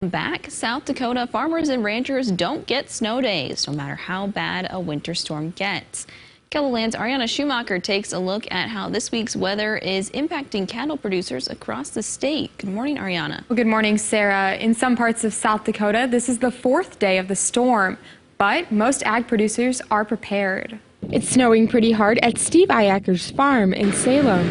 Back, South Dakota farmers and ranchers don't get snow days, no matter how bad a winter storm gets. KELOLAND's Ariana Schumacher takes a look at how this week's weather is impacting cattle producers across the state. Good morning, Ariana. Well, good morning, Sarah. In some parts of South Dakota, this is the fourth day of the storm, but most ag producers are prepared. It's snowing pretty hard at Steve Iacker's farm in Salem,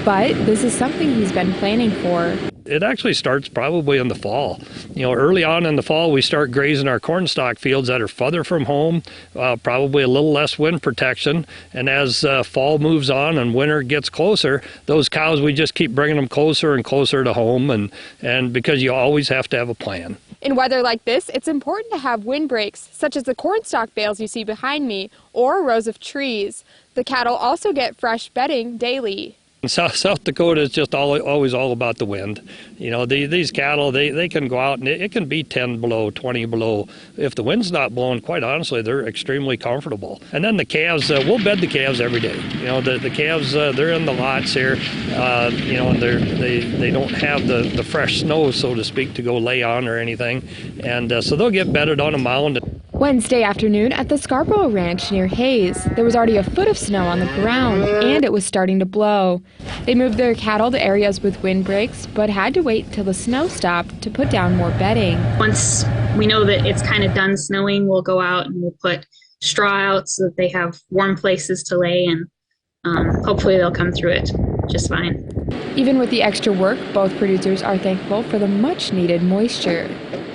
but this is something he's been planning for. It actually starts probably in the fall. Early on in the fall, we start grazing our cornstalk fields that are further from home, probably a little less wind protection. And as fall moves on and winter gets closer, those cows, we just keep bringing them closer and closer to home, and because you always have to have a plan. In weather like this, it's important to have windbreaks, such as the cornstalk bales you see behind me, or rows of trees. The cattle also get fresh bedding daily. South Dakota is just always all about the wind. These cattle, they can go out and it can be 10 below, 20 below. If the wind's not blowing, quite honestly, they're extremely comfortable. And then the calves, we'll bed the calves every day. The calves, they're in the lots here, and they don't have the fresh snow, so to speak, to go lay on or anything. And so they'll get bedded on a mound. Wednesday afternoon at the Scarborough Ranch near Hayes, there was already a foot of snow on the ground, and it was starting to blow. They moved their cattle to areas with windbreaks, but had to wait till the snow stopped to put down more bedding. Once we know that it's kind of done snowing, we'll go out and we'll put straw out so that they have warm places to lay, and hopefully they'll come through it just fine. Even with the extra work, both producers are thankful for the much-needed moisture.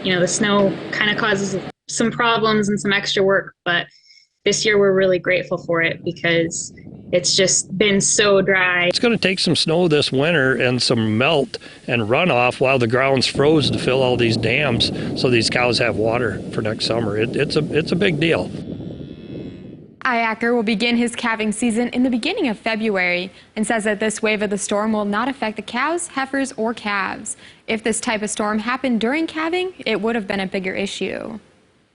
The snow kind of causes some problems and some extra work, but this year we're really grateful for it because it's just been so dry. It's going to take some snow this winter and some melt and runoff while the ground's froze to fill all these dams so these cows have water for next summer. It's a big deal. Iyacker will begin his calving season in the beginning of February and says that this wave of the storm will not affect the cows, heifers, or calves. If this type of storm happened during calving, it would have been a bigger issue.